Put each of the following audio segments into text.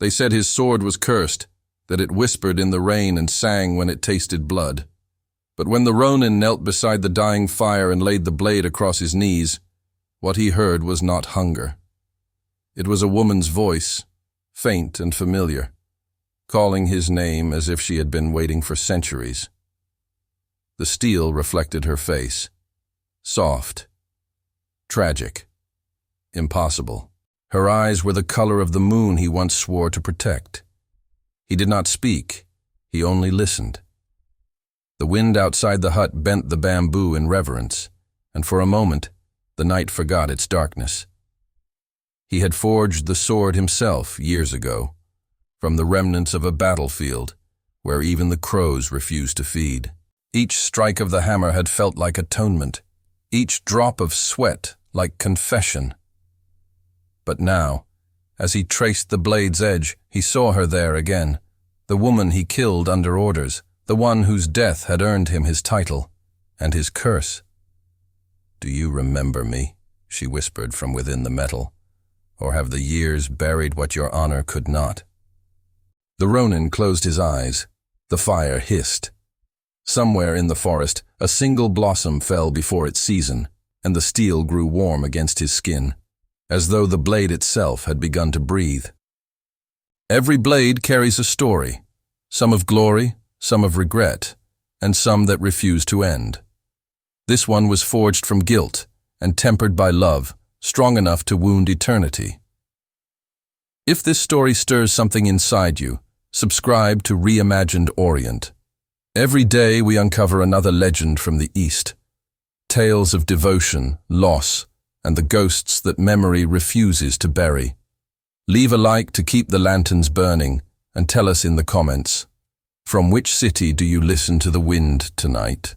They said his sword was cursed, that it whispered in the rain and sang when it tasted blood. But when the ronin knelt beside the dying fire and laid the blade across his knees, what he heard was not hunger. It was a woman's voice, faint and familiar, calling his name as if she had been waiting for centuries. The steel reflected her face, soft, tragic, impossible. Her eyes were the color of the moon he once swore to protect. He did not speak, he only listened. The wind outside the hut bent the bamboo in reverence, and for a moment the night forgot its darkness. He had forged the sword himself years ago, from the remnants of a battlefield where even the crows refused to feed. Each strike of the hammer had felt like atonement, each drop of sweat like confession. But now, as he traced the blade's edge, he saw her there again, the woman he killed under orders, the one whose death had earned him his title and his curse. "Do you remember me?" she whispered from within the metal. "Or have the years buried what your honor could not?" The ronin closed his eyes. The fire hissed. Somewhere in the forest, a single blossom fell before its season, and the steel grew warm against his skin, as though the blade itself had begun to breathe. Every blade carries a story, some of glory, some of regret, and some that refuse to end. This one was forged from guilt and tempered by love, strong enough to wound eternity. If this story stirs something inside you, subscribe to Reimagined Orient. Every day we uncover another legend from the East. Tales of devotion, loss, and the ghosts that memory refuses to bury. Leave a like to keep the lanterns burning, and tell us in the comments, from which city do you listen to the wind tonight?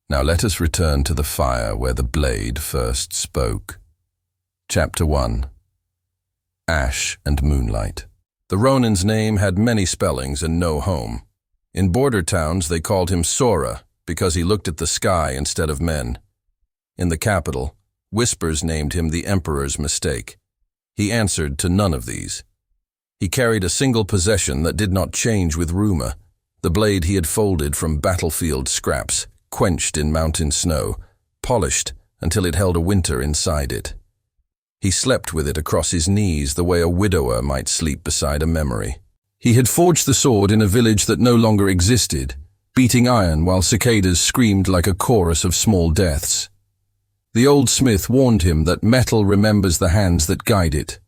Now let us return to the fire where the blade first spoke. Chapter 1. Ash and Moonlight. The ronin's name had many spellings and no home. In border towns they called him Sora because he looked at the sky instead of men. In the capital, whispers named him the Emperor's Mistake. He answered to none of these. He carried a single possession that did not change with rumor, the blade he had folded from battlefield scraps, quenched in mountain snow, polished until it held a winter inside it. He slept with it across his knees the way a widower might sleep beside a memory. He had forged the sword in a village that no longer existed, beating iron while cicadas screamed like a chorus of small deaths. The old smith warned him that metal remembers the hands that guide it.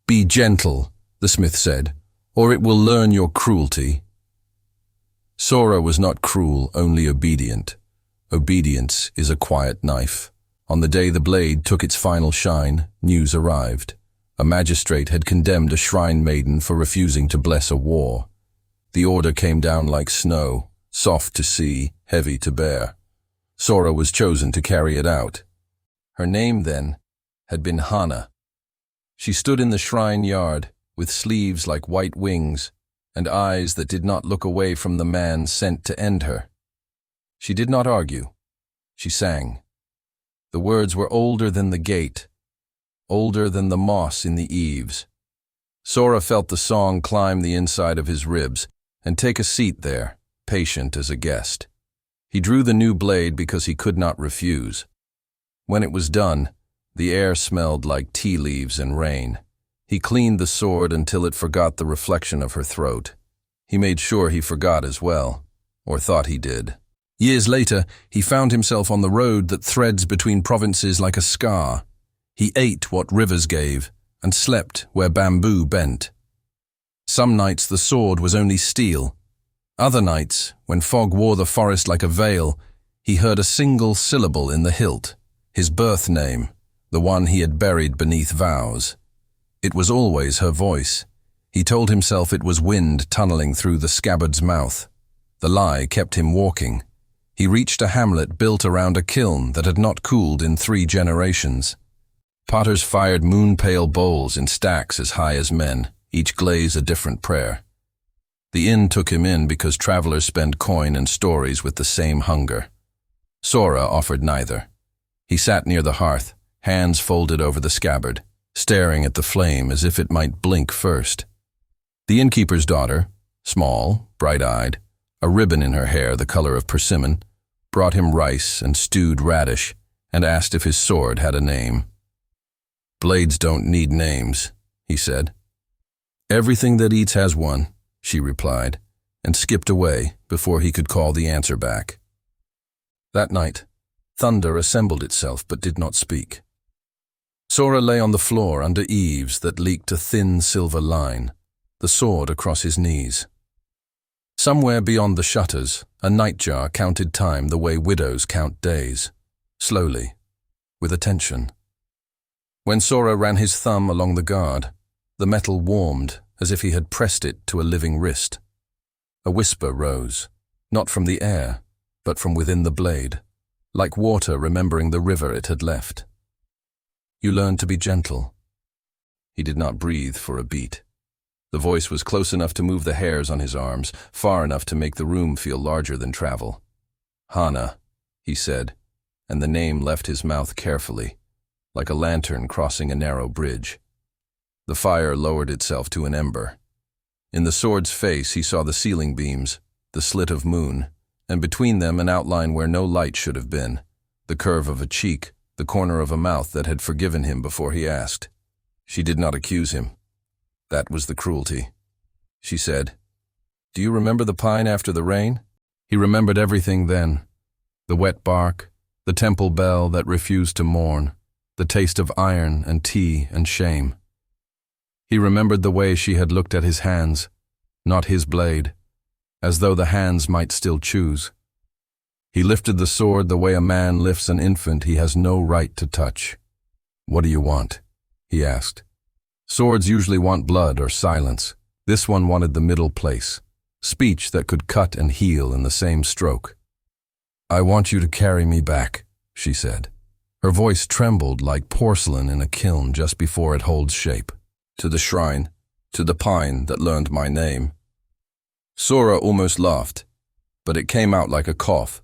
"Be gentle," the smith said, "or it will learn your cruelty." Sora was not cruel, only obedient. Obedience is a quiet knife. On the day the blade took its final shine, news arrived. A magistrate had condemned a shrine maiden for refusing to bless a war. The order came down like snow, soft to see, heavy to bear. Sora was chosen to carry it out. Her name, then, had been Hana. She stood in the shrine yard, with sleeves like white wings, and eyes that did not look away from the man sent to end her. She did not argue. She sang. The words were older than the gate, older than the moss in the eaves. Sora felt the song climb the inside of his ribs and take a seat there, patient as a guest. He drew the new blade because he could not refuse. When it was done, the air smelled like tea leaves and rain. He cleaned the sword until it forgot the reflection of her throat. He made sure he forgot as well, or thought he did. Years later, he found himself on the road that threads between provinces like a scar. He ate what rivers gave, and slept where bamboo bent. Some nights the sword was only steel. Other nights, when fog wore the forest like a veil, he heard a single syllable in the hilt, his birth name, the one he had buried beneath vows. It was always her voice. He told himself it was wind tunneling through the scabbard's mouth. The lie kept him walking. He reached a hamlet built around a kiln that had not cooled in 3 generations. Potters fired moon-pale bowls in stacks as high as men, each glaze a different prayer. The inn took him in because travelers spend coin and stories with the same hunger. Sora offered neither. He sat near the hearth, hands folded over the scabbard, staring at the flame as if it might blink first. The innkeeper's daughter, small, bright-eyed, a ribbon in her hair the color of persimmon, brought him rice and stewed radish and asked if his sword had a name. "Blades don't need names," he said. "Everything that eats has one," she replied, and skipped away before he could call the answer back. That night, thunder assembled itself but did not speak. Sora lay on the floor under eaves that leaked a thin silver line, the sword across his knees. Somewhere beyond the shutters, a nightjar counted time the way widows count days, slowly, with attention. When Sora ran his thumb along the guard, the metal warmed as if he had pressed it to a living wrist. A whisper rose, not from the air, but from within the blade, like water remembering the river it had left. "You learn to be gentle." He did not breathe for a beat. The voice was close enough to move the hairs on his arms, far enough to make the room feel larger than travel. "Hana," he said, and the name left his mouth carefully, like a lantern crossing a narrow bridge. The fire lowered itself to an ember. In the sword's face he saw the ceiling beams, the slit of moon, and between them an outline where no light should have been, the curve of a cheek, the corner of a mouth that had forgiven him before he asked. She did not accuse him. That was the cruelty. She said, "Do you remember the pine after the rain?" He remembered everything then. The wet bark, the temple bell that refused to mourn, the taste of iron and tea and shame. He remembered the way she had looked at his hands, not his blade, as though the hands might still choose. He lifted the sword the way a man lifts an infant he has no right to touch. "What do you want?" he asked. Swords usually want blood or silence. This one wanted the middle place, speech that could cut and heal in the same stroke. "I want you to carry me back," she said. Her voice trembled like porcelain in a kiln just before it holds shape. "To the shrine, to the pine that learned my name." Sora almost laughed, but it came out like a cough.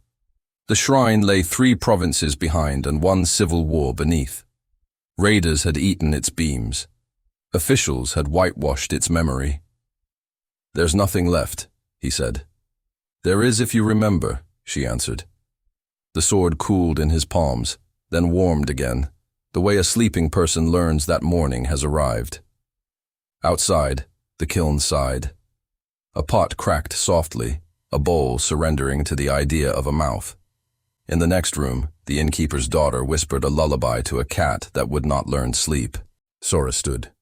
The shrine lay 3 provinces behind and 1 civil war beneath. Raiders had eaten its beams. Officials had whitewashed its memory. "There's nothing left," he said. "There is if you remember," she answered. The sword cooled in his palms, then warmed again, the way a sleeping person learns that morning has arrived. Outside, the kiln sighed. A pot cracked softly, a bowl surrendering to the idea of a mouth. In the next room, the innkeeper's daughter whispered a lullaby to a cat that would not learn sleep. Sora stood.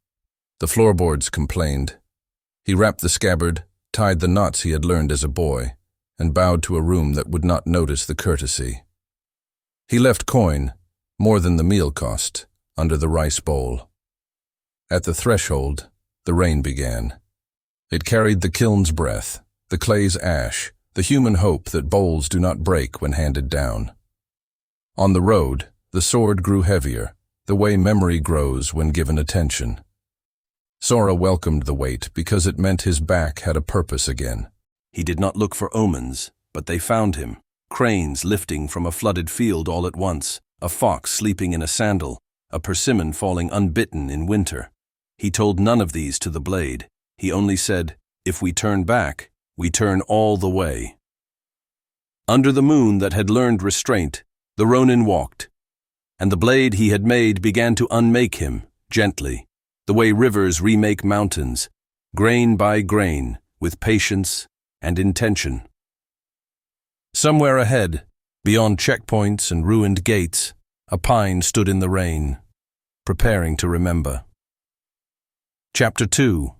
The floorboards complained. He wrapped the scabbard, tied the knots he had learned as a boy, and bowed to a room that would not notice the courtesy. He left coin, more than the meal cost, under the rice bowl. At the threshold, the rain began. It carried the kiln's breath, the clay's ash, the human hope that bowls do not break when handed down. On the road, the sword grew heavier, the way memory grows when given attention. Sora welcomed the weight because it meant his back had a purpose again. He did not look for omens, but they found him. Cranes lifting from a flooded field all at once, a fox sleeping in a sandal, a persimmon falling unbitten in winter. He told none of these to the blade. He only said, "If we turn back, we turn all the way." Under the moon that had learned restraint, the ronin walked, and the blade he had made began to unmake him, gently, the way rivers remake mountains, grain by grain, with patience and intention. Somewhere ahead, beyond checkpoints and ruined gates, a pine stood in the rain, preparing to remember. Chapter 2.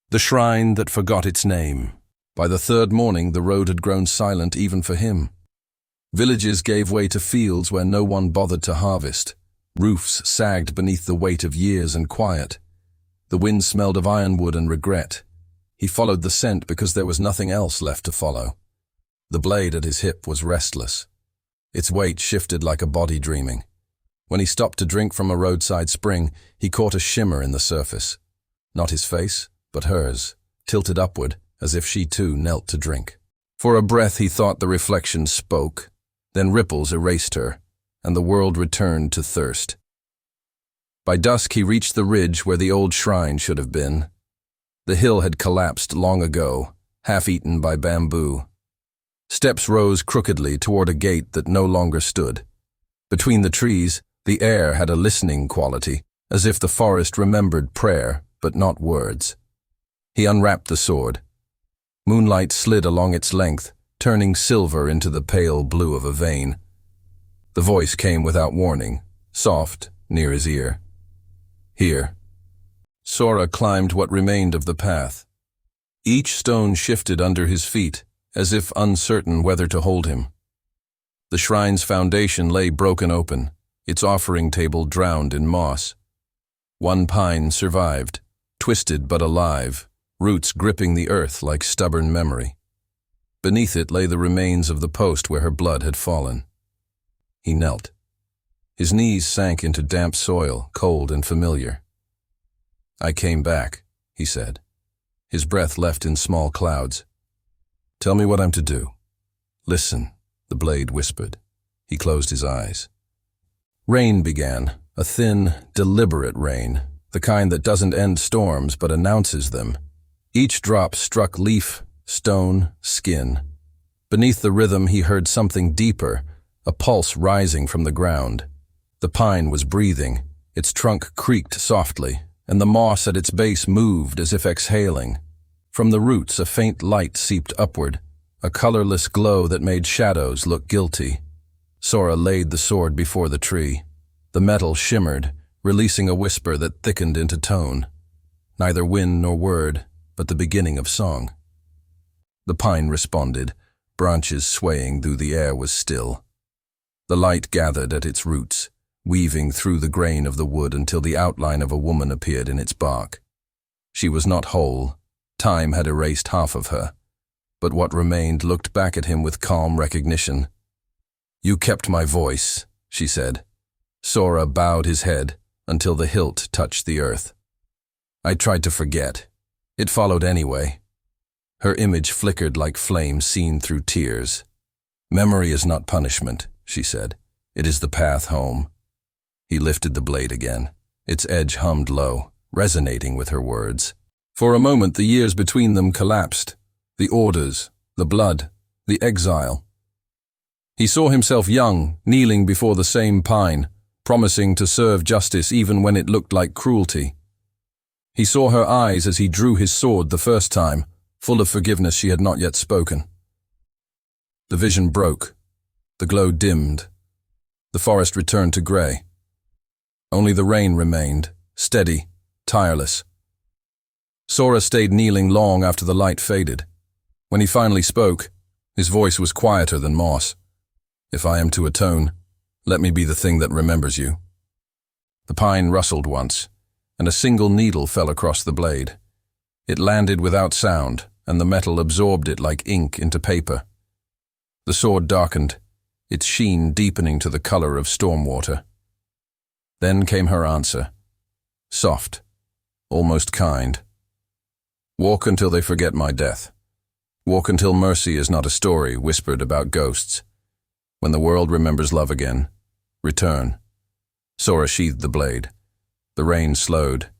The Shrine That Forgot Its Name. By the 3rd morning, the road had grown silent even for him. Villages gave way to fields where no one bothered to harvest. Roofs sagged beneath the weight of years and quiet. The wind smelled of ironwood and regret. He followed the scent because there was nothing else left to follow. The blade at his hip was restless. Its weight shifted like a body dreaming. When he stopped to drink from a roadside spring, he caught a shimmer in the surface. Not his face, but hers, tilted upward, as if she too knelt to drink. For a breath he thought the reflection spoke, then ripples erased her, and the world returned to thirst. By dusk he reached the ridge where the old shrine should have been. The hill had collapsed long ago, half-eaten by bamboo. Steps rose crookedly toward a gate that no longer stood. Between the trees, the air had a listening quality, as if the forest remembered prayer, but not words. He unwrapped the sword. Moonlight slid along its length, turning silver into the pale blue of a vein. The voice came without warning, soft, near his ear. Here. Sora climbed what remained of the path. Each stone shifted under his feet, as if uncertain whether to hold him. The shrine's foundation lay broken open, its offering table drowned in moss. One pine survived, twisted but alive, roots gripping the earth like stubborn memory. Beneath it lay the remains of the post where her blood had fallen. He knelt. His knees sank into damp soil, cold and familiar. "I came back," he said. His breath left in small clouds. "Tell me what I'm to do." "Listen," the blade whispered. He closed his eyes. Rain began, a thin, deliberate rain, the kind that doesn't end storms but announces them. Each drop struck leaf, stone, skin. Beneath the rhythm he heard something deeper, a pulse rising from the ground. The pine was breathing, its trunk creaked softly, and the moss at its base moved as if exhaling. From the roots a faint light seeped upward, a colorless glow that made shadows look guilty. Sora laid the sword before the tree. The metal shimmered, releasing a whisper that thickened into tone. Neither wind nor word, but the beginning of song. The pine responded, branches swaying though the air was still. The light gathered at its roots, weaving through the grain of the wood until the outline of a woman appeared in its bark. She was not whole. Time had erased half of her, but what remained looked back at him with calm recognition. "You kept my voice," she said. Sora bowed his head until the hilt touched the earth. "I tried to forget. It followed anyway." Her image flickered like flame seen through tears. "Memory is not punishment," she said. "It is the path home." He lifted the blade again. Its edge hummed low, resonating with her words. For a moment the years between them collapsed. The orders, the blood, the exile. He saw himself young, kneeling before the same pine, promising to serve justice even when it looked like cruelty. He saw her eyes as he drew his sword the first time, full of forgiveness she had not yet spoken. The vision broke. The glow dimmed. The forest returned to gray. Only the rain remained, steady, tireless. Sora stayed kneeling long after the light faded. When he finally spoke, his voice was quieter than moss. "If I am to atone, let me be the thing that remembers you." The pine rustled once, and a single needle fell across the blade. It landed without sound, and the metal absorbed it like ink into paper. The sword darkened, its sheen deepening to the color of storm water. Then came her answer, soft, almost kind. "Walk until they forget my death. Walk until mercy is not a story whispered about ghosts. When the world remembers love again, return." Sora sheathed the blade. The rain slowed.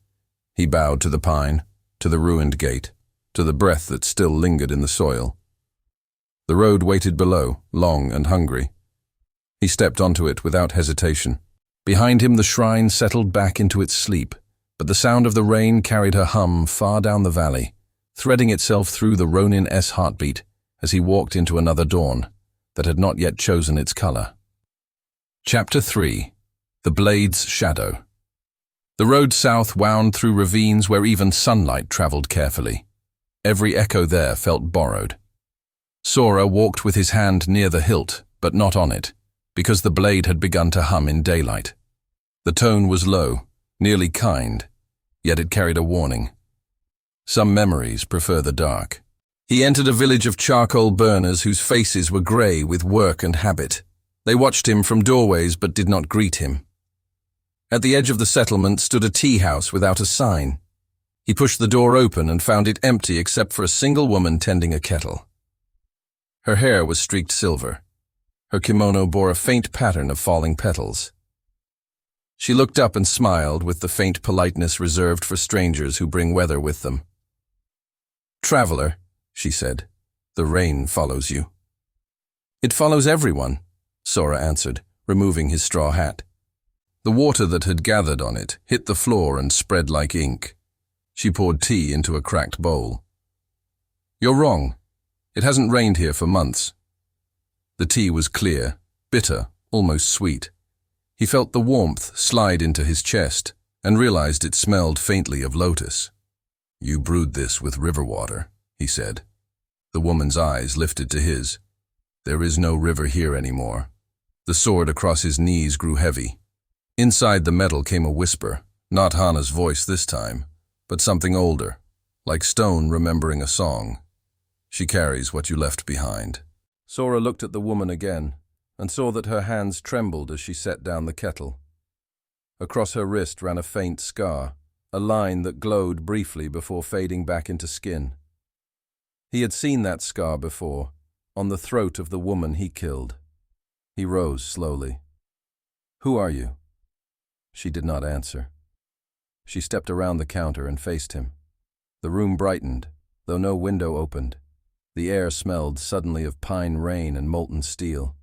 He bowed to the pine, to the ruined gate, to the breath that still lingered in the soil. The road waited below, long and hungry. He stepped onto it without hesitation. Behind him the shrine settled back into its sleep, but the sound of the rain carried her hum far down the valley, threading itself through the ronin-esque heartbeat as he walked into another dawn that had not yet chosen its color. Chapter 3. The Blade's Shadow. The road south wound through ravines where even sunlight traveled carefully. Every echo there felt borrowed. Sora walked with his hand near the hilt, but not on it, because the blade had begun to hum in daylight. The tone was low, nearly kind, yet it carried a warning. Some memories prefer the dark. He entered a village of charcoal burners whose faces were grey with work and habit. They watched him from doorways but did not greet him. At the edge of the settlement stood a tea house without a sign. He pushed the door open and found it empty except for a single woman tending a kettle. Her hair was streaked silver. Her kimono bore a faint pattern of falling petals. She looked up and smiled with the faint politeness reserved for strangers who bring weather with them. Traveler, she said, the rain follows you. It follows everyone, Sora answered, removing his straw hat. The water that had gathered on it hit the floor and spread like ink. She poured tea into a cracked bowl. You're wrong. It hasn't rained here for months. The tea was clear, bitter, almost sweet. He felt the warmth slide into his chest and realized it smelled faintly of lotus. You brewed this with river water, he said. The woman's eyes lifted to his. There is no river here anymore. The sword across his knees grew heavy. Inside the metal came a whisper, not Hana's voice this time, but something older, like stone remembering a song. She carries what you left behind. Sora looked at the woman again and saw that her hands trembled as she set down the kettle. Across her wrist ran a faint scar, a line that glowed briefly before fading back into skin. He had seen that scar before, on the throat of the woman he killed. He rose slowly. Who are you? She did not answer. She stepped around the counter and faced him. The room brightened, though no window opened. The air smelled suddenly of pine rain and molten steel.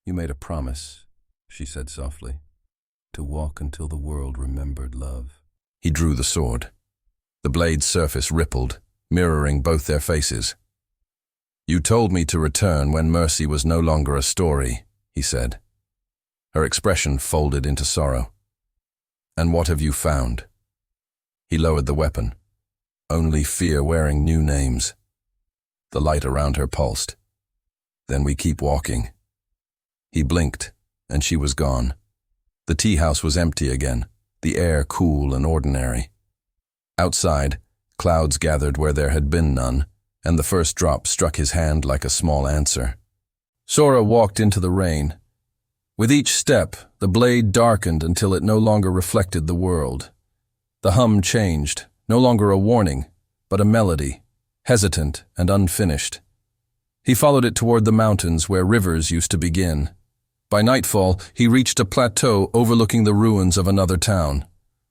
You made a promise, she said softly, to walk until the world remembered love. He drew the sword. The blade's surface rippled, mirroring both their faces. You told me to return when mercy was no longer a story, he said. Her expression folded into sorrow. And what have you found? He lowered the weapon. Only fear wearing new names. The light around her pulsed. Then we keep walking. He blinked, and she was gone. The tea house was empty again, the air cool and ordinary. Outside, clouds gathered where there had been none, and the first drop struck his hand like a small answer. Sora walked into the rain. With each step, the blade darkened until it no longer reflected the world. The hum changed, no longer a warning, but a melody, hesitant and unfinished. He followed it toward the mountains where rivers used to begin. By nightfall, he reached a plateau overlooking the ruins of another town.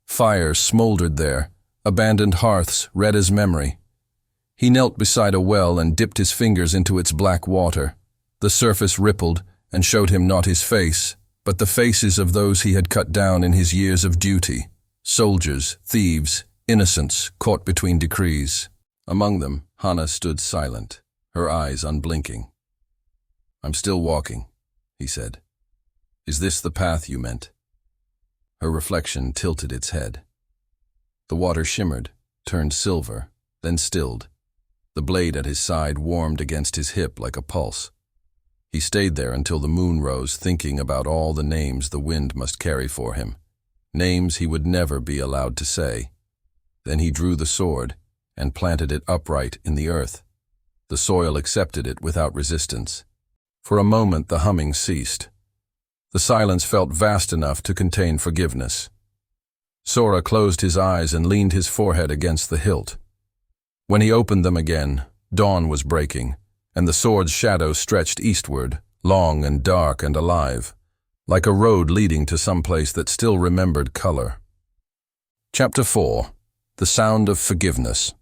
Fires smoldered there, abandoned hearths red as memory. He knelt beside a well and dipped his fingers into its black water. The surface rippled and showed him not his face, but the faces of those he had cut down in his years of duty. Soldiers, thieves, innocents caught between decrees. Among them, Hana stood silent, her eyes unblinking. I'm still walking, he said. Is this the path you meant? Her reflection tilted its head. The water shimmered, turned silver, then stilled. The blade at his side warmed against his hip like a pulse. He stayed there until the moon rose, thinking about all the names the wind must carry for him, names he would never be allowed to say. Then he drew the sword and planted it upright in the earth. The soil accepted it without resistance. For a moment the humming ceased. The silence felt vast enough to contain forgiveness. Sora closed his eyes and leaned his forehead against the hilt. When he opened them again, dawn was breaking, and the sword's shadow stretched eastward, long and dark and alive, like a road leading to some place that still remembered color. Chapter 4. The Sound of Forgiveness.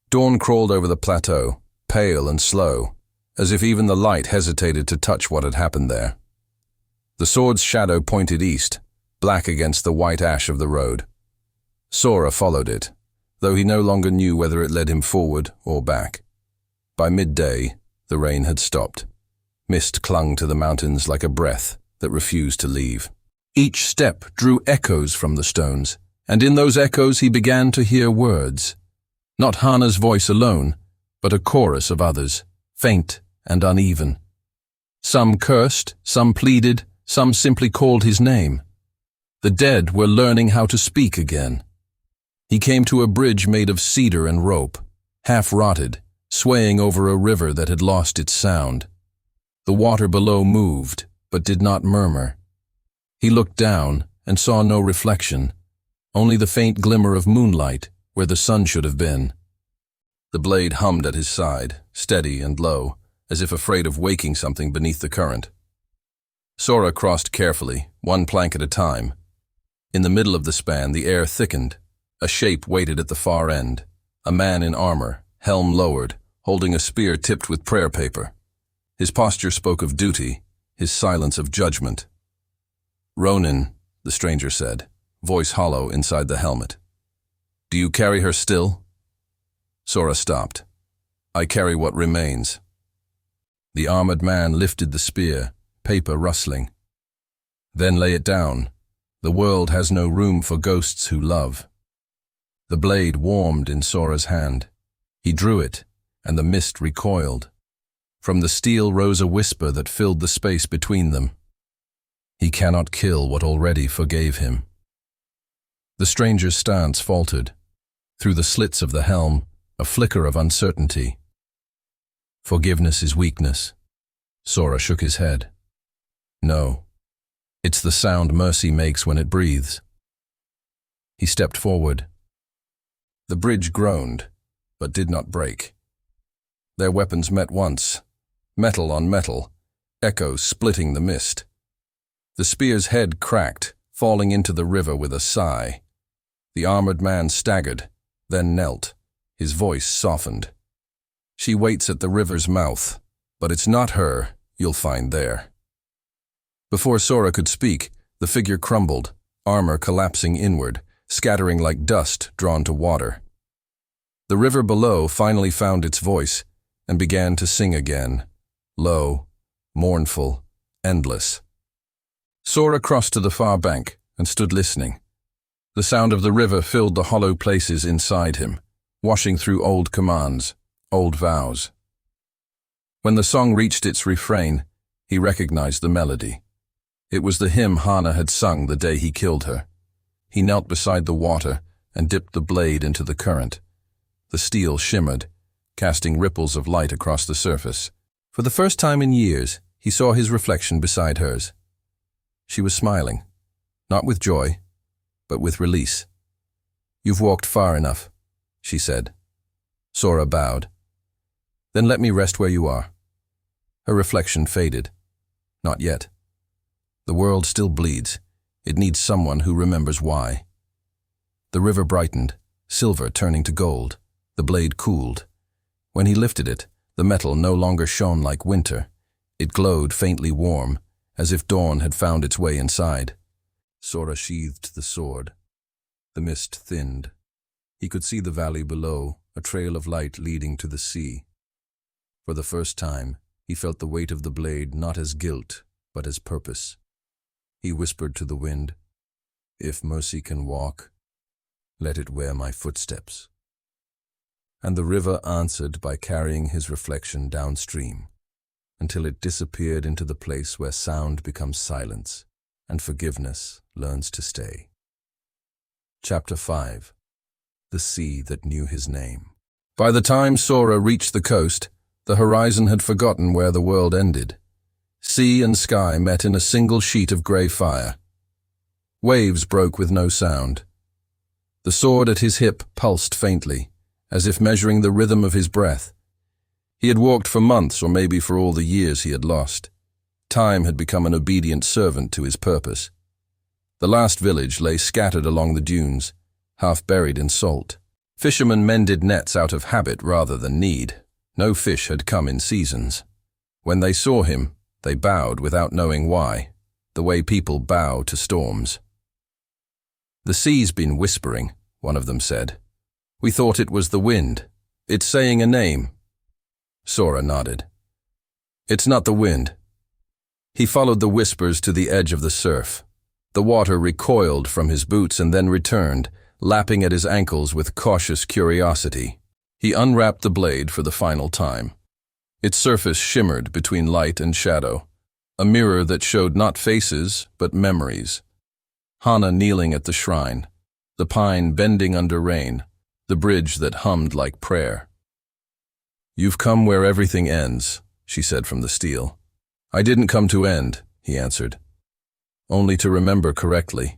Dawn crawled over the plateau, pale and slow, as if even the light hesitated to touch what had happened there. The sword's shadow pointed east, black against the white ash of the road. Sora followed it, though he no longer knew whether it led him forward or back. By midday, the rain had stopped. Mist clung to the mountains like a breath that refused to leave. Each step drew echoes from the stones, and in those echoes he began to hear words. Not Hana's voice alone, but a chorus of others, faint and uneven. Some cursed, some pleaded, some simply called his name. The dead were learning how to speak again. He came to a bridge made of cedar and rope, half-rotted, swaying over a river that had lost its sound. The water below moved, but did not murmur. He looked down and saw no reflection, only the faint glimmer of moonlight where the sun should have been. The blade hummed at his side, steady and low, as if afraid of waking something beneath the current. Sora crossed carefully, one plank at a time. In the middle of the span, the air thickened. A shape waited at the far end, a man in armor, helm lowered, holding a spear tipped with prayer paper. His posture spoke of duty, his silence of judgment. "Ronin," the stranger said, voice hollow inside the helmet. "Do you carry her still?" Sora stopped. "I carry what remains." The armored man lifted the spear, paper rustling. "Then lay it down. The world has no room for ghosts who love." The blade warmed in Sora's hand. He drew it, and the mist recoiled. From the steel rose a whisper that filled the space between them. "He cannot kill what already forgave him." The stranger's stance faltered. Through the slits of the helm, a flicker of uncertainty. "Forgiveness is weakness." Sora shook his head. "No. It's the sound mercy makes when it breathes." He stepped forward. The bridge groaned, but did not break. Their weapons met once, metal on metal, echoes splitting the mist. The spear's head cracked, falling into the river with a sigh. The armored man staggered, then knelt, his voice softened. "She waits at the river's mouth, but it's not her you'll find there." Before Sora could speak, the figure crumbled, armor collapsing inward, scattering like dust drawn to water. The river below finally found its voice and began to sing again, low, mournful, endless. Sora crossed to the far bank and stood listening. The sound of the river filled the hollow places inside him, washing through old commands, old vows. When the song reached its refrain, he recognized the melody. It was the hymn Hana had sung the day he killed her. He knelt beside the water and dipped the blade into the current. The steel shimmered, casting ripples of light across the surface. For the first time in years, he saw his reflection beside hers. She was smiling, not with joy, but with release. "You've walked far enough," she said. Sora bowed. "Then let me rest where you are." Her reflection faded. Not yet. The world still bleeds. It needs someone who remembers why. The river brightened, silver turning to gold. The blade cooled. When he lifted it, the metal no longer shone like winter. It glowed faintly warm, as if dawn had found its way inside. Sora sheathed the sword. The mist thinned. He could see the valley below, a trail of light leading to the sea. For the first time, he felt the weight of the blade not as guilt, but as purpose. He whispered to the wind, "If mercy can walk, let it wear my footsteps." And the river answered by carrying his reflection downstream, until it disappeared into the place where sound becomes silence, and forgiveness learns to stay. Chapter 5. The Sea That Knew His Name. By the time Sora reached the coast, the horizon had forgotten where the world ended. Sea and sky met in a single sheet of grey fire. Waves broke with no sound. The sword at his hip pulsed faintly, as if measuring the rhythm of his breath. He had walked for months, or maybe for all the years he had lost. Time had become an obedient servant to his purpose. The last village lay scattered along the dunes, half buried in salt. Fishermen mended nets out of habit rather than need. No fish had come in seasons. When they saw him, they bowed without knowing why, the way people bow to storms. "The sea's been whispering," one of them said. "We thought it was the wind. It's saying a name." Sora nodded. "It's not the wind." He followed the whispers to the edge of the surf. The water recoiled from his boots and then returned, lapping at his ankles with cautious curiosity. He unwrapped the blade for the final time. Its surface shimmered between light and shadow, a mirror that showed not faces, but memories. Hana kneeling at the shrine, the pine bending under rain, the bridge that hummed like prayer. "You've come where everything ends," she said from the steel. "I didn't come to end," he answered, "only to remember correctly."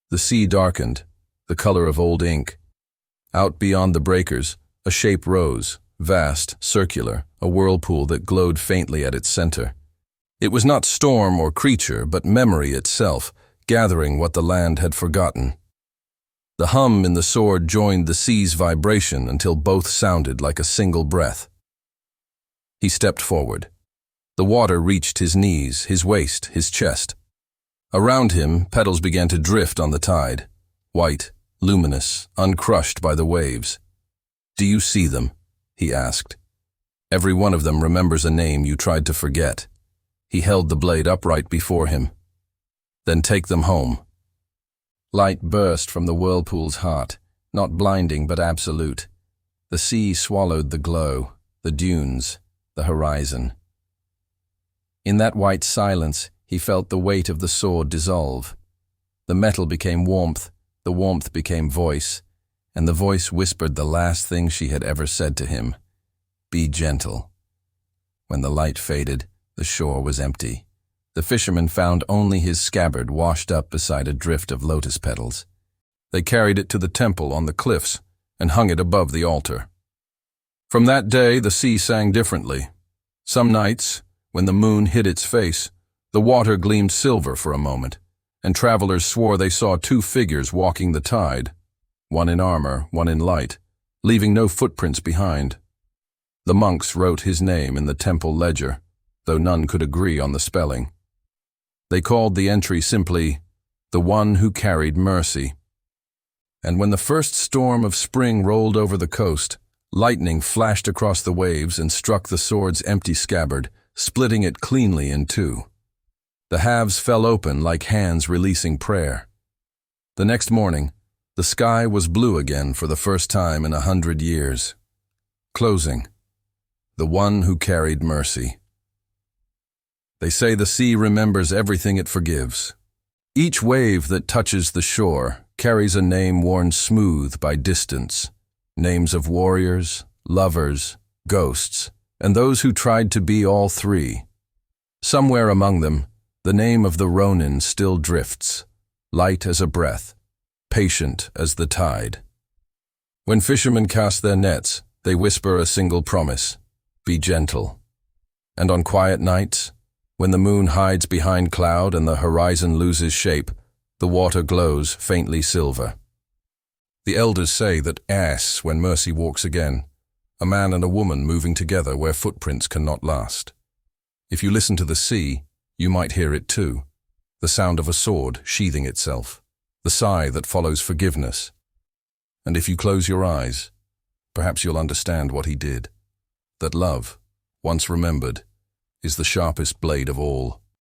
The sea darkened, the color of old ink. Out beyond the breakers, a shape rose, vast, circular, a whirlpool that glowed faintly at its center. It was not storm or creature, but memory itself, gathering what the land had forgotten. The hum in the sword joined the sea's vibration until both sounded like a single breath. He stepped forward. The water reached his knees, his waist, his chest. Around him, petals began to drift on the tide, white, luminous, uncrushed by the waves. "Do you see them?" he asked. "Every one of them remembers a name you tried to forget." He held the blade upright before him. "Then take them home." Light burst from the whirlpool's heart, not blinding but absolute. The sea swallowed the glow, the dunes, the horizon. In that white silence, he felt the weight of the sword dissolve. The metal became warmth, the warmth became voice, and the voice whispered the last thing she had ever said to him: "Be gentle." When the light faded, the shore was empty. The fisherman found only his scabbard washed up beside a drift of lotus petals. They carried it to the temple on the cliffs and hung it above the altar. From that day, the sea sang differently. Some nights, when the moon hid its face, the water gleamed silver for a moment, and travelers swore they saw two figures walking the tide, one in armor, one in light, leaving no footprints behind. The monks wrote his name in the temple ledger, though none could agree on the spelling. They called the entry simply, "The One Who Carried Mercy." And when the first storm of spring rolled over the coast, lightning flashed across the waves and struck the sword's empty scabbard, splitting it cleanly in two. The halves fell open like hands releasing prayer. The next morning, the sky was blue again for the first time in 100 years. Closing. The One Who Carried Mercy. They say the sea remembers everything it forgives. Each wave that touches the shore carries a name worn smooth by distance, names of warriors, lovers, ghosts, and those who tried to be all three. Somewhere among them, the name of the ronin still drifts, light as a breath, patient as the tide. When fishermen cast their nets, they whisper a single promise: "Be gentle." And on quiet nights, when the moon hides behind cloud and the horizon loses shape, the water glows faintly silver. The elders say that when mercy walks again, a man and a woman moving together where footprints cannot last. If you listen to the sea, you might hear it too, the sound of a sword sheathing itself, the sigh that follows forgiveness. And if you close your eyes, perhaps you'll understand what he did, that love, once remembered, is the sharpest blade of all.